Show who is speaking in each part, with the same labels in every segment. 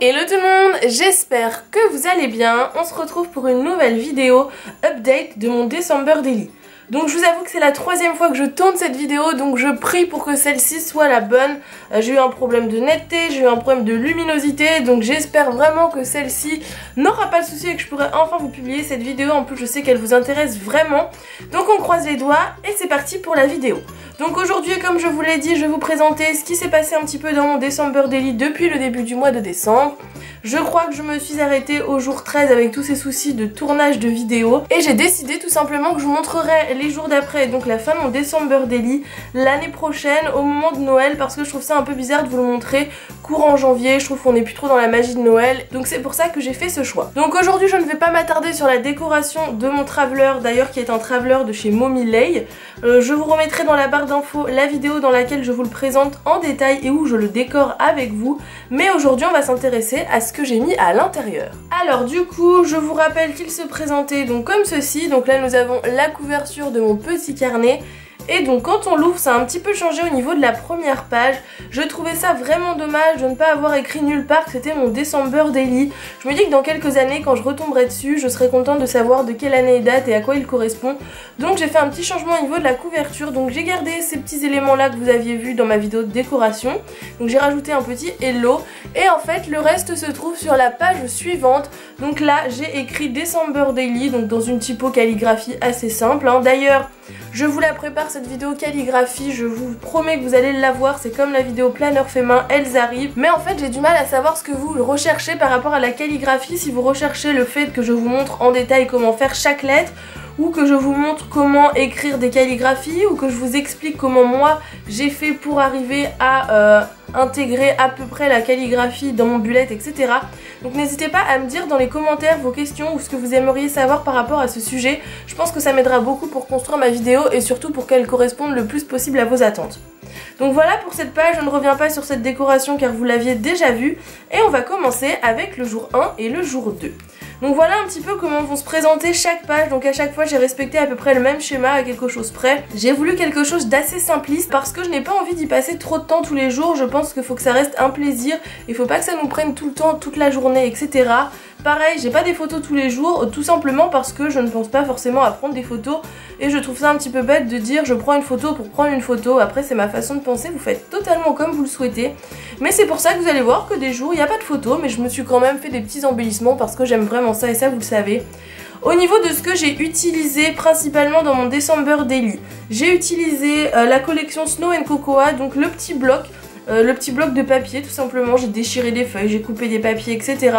Speaker 1: Hello tout le monde, j'espère que vous allez bien. On se retrouve pour une nouvelle vidéo update de mon December Daily. Donc je vous avoue que c'est la troisième fois que je tourne cette vidéo, donc je prie pour que celle-ci soit la bonne. J'ai eu un problème de netteté, j'ai eu un problème de luminosité, donc j'espère vraiment que celle-ci n'aura pas de souci et que je pourrai enfin vous publier cette vidéo. En plus je sais qu'elle vous intéresse vraiment, donc on croise les doigts et c'est parti pour la vidéo. Donc aujourd'hui, comme je vous l'ai dit, je vais vous présenter ce qui s'est passé un petit peu dans mon December Daily depuis le début du mois de décembre. Je crois que je me suis arrêtée au jour 13 avec tous ces soucis de tournage de vidéos et j'ai décidé tout simplement que je vous montrerai les jours d'après, donc la fin de mon December Daily, l'année prochaine au moment de Noël, parce que je trouve ça un peu bizarre de vous le montrer courant janvier. Je trouve qu'on n'est plus trop dans la magie de Noël, donc c'est pour ça que j'ai fait ce choix. Donc aujourd'hui je ne vais pas m'attarder sur la décoration de mon traveler, d'ailleurs qui est un traveler de chez Momilay. Je vous remettrai dans la barre d'infos la vidéo dans laquelle je vous le présente en détail et où je le décore avec vous, mais aujourd'hui on va s'intéresser à ce que j'ai mis à l'intérieur. Alors du coup je vous rappelle qu'il se présentait donc comme ceci. Donc là nous avons la couverture de mon petit carnet. Et donc quand on l'ouvre, ça a un petit peu changé au niveau de la première page. Je trouvais ça vraiment dommage de ne pas avoir écrit nulle part que c'était mon December Daily. Je me dis que dans quelques années, quand je retomberai dessus, je serai contente de savoir de quelle année il date et à quoi il correspond. Donc j'ai fait un petit changement au niveau de la couverture. Donc j'ai gardé ces petits éléments là que vous aviez vus dans ma vidéo de décoration. Donc j'ai rajouté un petit hello. Et en fait le reste se trouve sur la page suivante. Donc là j'ai écrit December Daily, donc dans une typo calligraphie assez simple, hein. D'ailleurs je vous la prépare cette vidéo calligraphie, je vous promets que vous allez la voir, c'est comme la vidéo planeur fait main, elles arrivent. Mais en fait j'ai du mal à savoir ce que vous recherchez par rapport à la calligraphie, si vous recherchez le fait que je vous montre en détail comment faire chaque lettre, ou que je vous montre comment écrire des calligraphies, ou que je vous explique comment moi j'ai fait pour arriver à intégrer à peu près la calligraphie dans mon bullet, etc. Donc n'hésitez pas à me dire dans les commentaires vos questions ou ce que vous aimeriez savoir par rapport à ce sujet. Je pense que ça m'aidera beaucoup pour construire ma vidéo et surtout pour qu'elle corresponde le plus possible à vos attentes. Donc voilà pour cette page, je ne reviens pas sur cette décoration car vous l'aviez déjà vue. Et on va commencer avec le jour 1 et le jour 2. Donc voilà un petit peu comment vont se présenter chaque page. Donc à chaque fois j'ai respecté à peu près le même schéma à quelque chose près. J'ai voulu quelque chose d'assez simpliste parce que je n'ai pas envie d'y passer trop de temps tous les jours. Je pense qu'il faut que ça reste un plaisir. Il faut pas que ça nous prenne tout le temps, toute la journée, etc. Pareil, j'ai pas des photos tous les jours, tout simplement parce que je ne pense pas forcément à prendre des photos et je trouve ça un petit peu bête de dire je prends une photo pour prendre une photo. Après c'est ma façon de penser, vous faites totalement comme vous le souhaitez. Mais c'est pour ça que vous allez voir que des jours il n'y a pas de photos, mais je me suis quand même fait des petits embellissements parce que j'aime vraiment ça et ça vous le savez. Au niveau de ce que j'ai utilisé principalement dans mon December Daily, j'ai utilisé la collection Snow & Cocoa, donc le petit bloc de papier tout simplement. J'ai déchiré des feuilles, j'ai coupé des papiers, etc.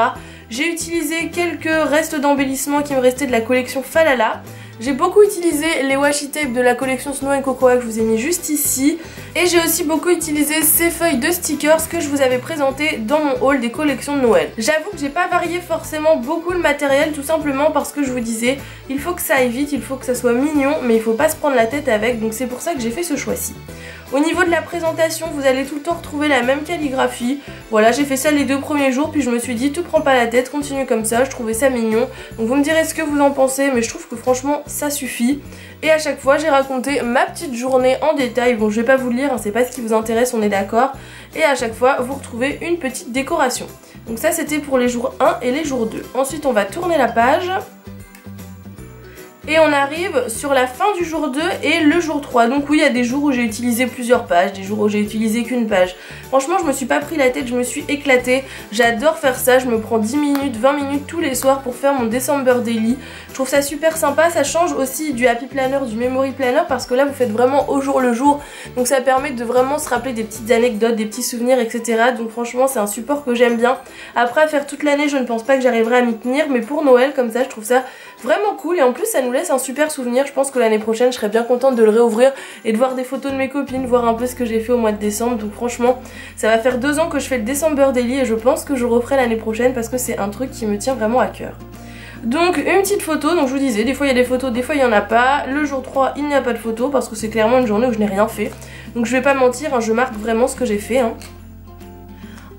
Speaker 1: J'ai utilisé quelques restes d'embellissement qui me restaient de la collection Falala. J'ai beaucoup utilisé les washi tape de la collection Snow & Cocoa que je vous ai mis juste ici. Et j'ai aussi beaucoup utilisé ces feuilles de stickers que je vous avais présentées dans mon haul des collections de Noël. J'avoue que j'ai pas varié forcément beaucoup le matériel, tout simplement parce que je vous disais, il faut que ça aille vite, il faut que ça soit mignon, mais il faut pas se prendre la tête avec, donc c'est pour ça que j'ai fait ce choix-ci. Au niveau de la présentation, vous allez tout le temps retrouver la même calligraphie. Voilà, j'ai fait ça les 2 premiers jours, puis je me suis dit, te prends pas la tête, continue comme ça, je trouvais ça mignon. Donc vous me direz ce que vous en pensez, mais je trouve que franchement, ça suffit. Et à chaque fois, j'ai raconté ma petite journée en détail. Bon, je vais pas vous le lire, hein, c'est pas ce qui vous intéresse, on est d'accord. Et à chaque fois, vous retrouvez une petite décoration. Donc ça, c'était pour les jours 1 et les jours 2. Ensuite, on va tourner la page. Et on arrive sur la fin du jour 2 et le jour 3. Donc oui, il y a des jours où j'ai utilisé plusieurs pages, des jours où j'ai utilisé qu'une page. Franchement, je me suis pas pris la tête, je me suis éclatée. J'adore faire ça, je me prends 10 minutes, 20 minutes tous les soirs pour faire mon December Daily. Je trouve ça super sympa, ça change aussi du Happy Planner, du Memory Planner, parce que là vous faites vraiment au jour le jour. Donc ça permet de vraiment se rappeler des petites anecdotes, des petits souvenirs, etc. Donc franchement, c'est un support que j'aime bien. Après, à faire toute l'année, je ne pense pas que j'arriverai à m'y tenir, mais pour Noël, comme ça, je trouve ça vraiment cool. Et en plus, ça nous laisse un super souvenir. Je pense que l'année prochaine je serais bien contente de le réouvrir et de voir des photos de mes copines, voir un peu ce que j'ai fait au mois de décembre. Donc franchement ça va faire 2 ans que je fais le December Daily et je pense que je referai l'année prochaine parce que c'est un truc qui me tient vraiment à cœur. Donc une petite photo, donc je vous disais, des fois il y a des photos, des fois il n'y en a pas. Le jour 3 il n'y a pas de photo parce que c'est clairement une journée où je n'ai rien fait. Donc je vais pas mentir, hein, je marque vraiment ce que j'ai fait, hein.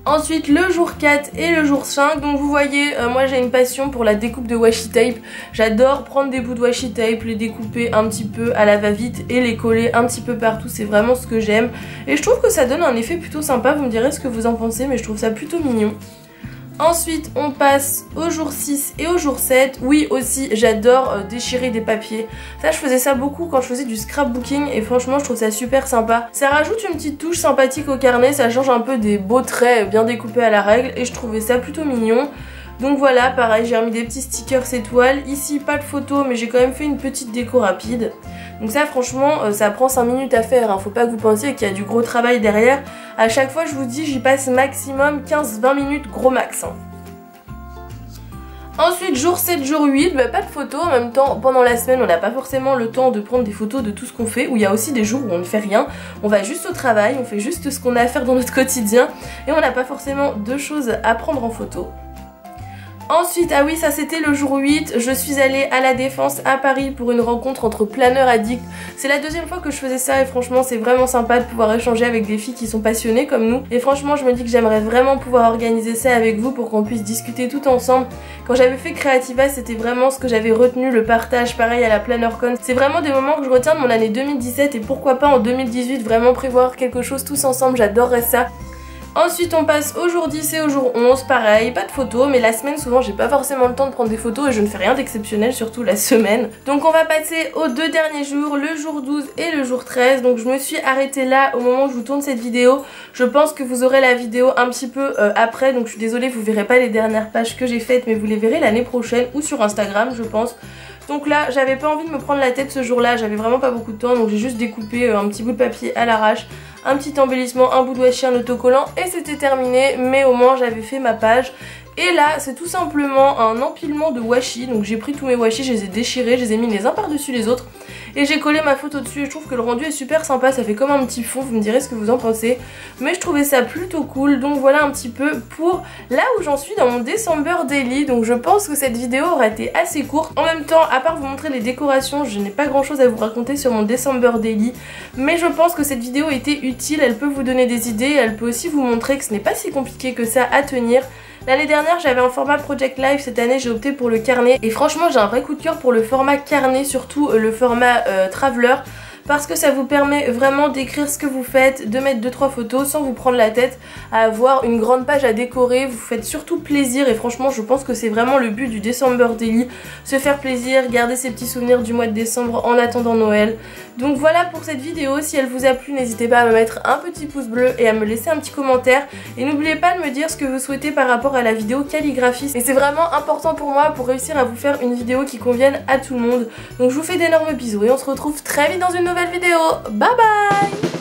Speaker 1: Ensuite le jour 4 et le jour 5, donc vous voyez, moi j'ai une passion pour la découpe de washi tape. J'adore prendre des bouts de washi tape, les découper un petit peu à la va-vite et les coller un petit peu partout, c'est vraiment ce que j'aime. Et je trouve que ça donne un effet plutôt sympa, vous me direz ce que vous en pensez, mais je trouve ça plutôt mignon. Ensuite on passe au jour 6 et au jour 7. Oui aussi j'adore déchirer des papiers. Ça je faisais ça beaucoup quand je faisais du scrapbooking et franchement je trouve ça super sympa. Ça rajoute une petite touche sympathique au carnet, ça change un peu des beaux traits bien découpés à la règle et je trouvais ça plutôt mignon. Donc voilà, pareil, j'ai remis des petits stickers étoiles. Ici, pas de photos, mais j'ai quand même fait une petite déco rapide. Donc ça, franchement, ça prend 5 minutes à faire. Hein. Faut pas que vous pensiez qu'il y a du gros travail derrière. À chaque fois, je vous dis, j'y passe maximum 15-20 minutes, gros max. Hein. Ensuite, jour 7, jour 8, bah, pas de photos. En même temps, pendant la semaine, on n'a pas forcément le temps de prendre des photos de tout ce qu'on fait. Ou il y a aussi des jours où on ne fait rien. On va juste au travail, on fait juste ce qu'on a à faire dans notre quotidien. Et on n'a pas forcément de choses à prendre en photo. Ensuite, ah oui, ça c'était le jour 8, je suis allée à la Défense à Paris pour une rencontre entre planeurs addicts. C'est la deuxième fois que je faisais ça et franchement c'est vraiment sympa de pouvoir échanger avec des filles qui sont passionnées comme nous. Et franchement je me dis que j'aimerais vraiment pouvoir organiser ça avec vous pour qu'on puisse discuter tout ensemble. Quand j'avais fait Creativa, c'était vraiment ce que j'avais retenu, le partage, pareil à la PlannerCon. C'est vraiment des moments que je retiens de mon année 2017 et pourquoi pas en 2018 vraiment prévoir quelque chose tous ensemble, j'adorerais ça. Ensuite on passe au jour 10 et au jour 11, pareil, pas de photos, mais la semaine souvent j'ai pas forcément le temps de prendre des photos et je ne fais rien d'exceptionnel, surtout la semaine. Donc on va passer aux deux derniers jours, le jour 12 et le jour 13, donc je me suis arrêtée là au moment où je vous tourne cette vidéo. Je pense que vous aurez la vidéo un petit peu après, donc je suis désolée, vous verrez pas les dernières pages que j'ai faites, mais vous les verrez l'année prochaine ou sur Instagram je pense. Donc là, j'avais pas envie de me prendre la tête ce jour-là, j'avais vraiment pas beaucoup de temps, donc j'ai juste découpé un petit bout de papier à l'arrache, un petit embellissement, un bout de washi, un autocollant et c'était terminé, mais au moins j'avais fait ma page. Et là, c'est tout simplement un empilement de washi, donc j'ai pris tous mes washi, je les ai déchirés, je les ai mis les uns par-dessus les autres et j'ai collé ma photo dessus et je trouve que le rendu est super sympa, ça fait comme un petit fond, vous me direz ce que vous en pensez. Mais je trouvais ça plutôt cool, donc voilà un petit peu pour là où j'en suis dans mon December Daily. Donc je pense que cette vidéo aura été assez courte. En même temps, à part vous montrer les décorations, je n'ai pas grand chose à vous raconter sur mon December Daily. Mais je pense que cette vidéo était utile, elle peut vous donner des idées, elle peut aussi vous montrer que ce n'est pas si compliqué que ça à tenir. L'année dernière j'avais un format Project Life, cette année j'ai opté pour le carnet et franchement j'ai un vrai coup de cœur pour le format carnet, surtout le format Traveler, parce que ça vous permet vraiment d'écrire ce que vous faites, de mettre 2-3 photos sans vous prendre la tête à avoir une grande page à décorer. Vous faites surtout plaisir et franchement je pense que c'est vraiment le but du December Daily, se faire plaisir, garder ses petits souvenirs du mois de décembre en attendant Noël. Donc voilà pour cette vidéo, si elle vous a plu n'hésitez pas à me mettre un petit pouce bleu et à me laisser un petit commentaire et n'oubliez pas de me dire ce que vous souhaitez par rapport à la vidéo calligraphie, et c'est vraiment important pour moi pour réussir à vous faire une vidéo qui convienne à tout le monde. Donc je vous fais d'énormes bisous et on se retrouve très vite dans une nouvelle vidéo. Bye bye.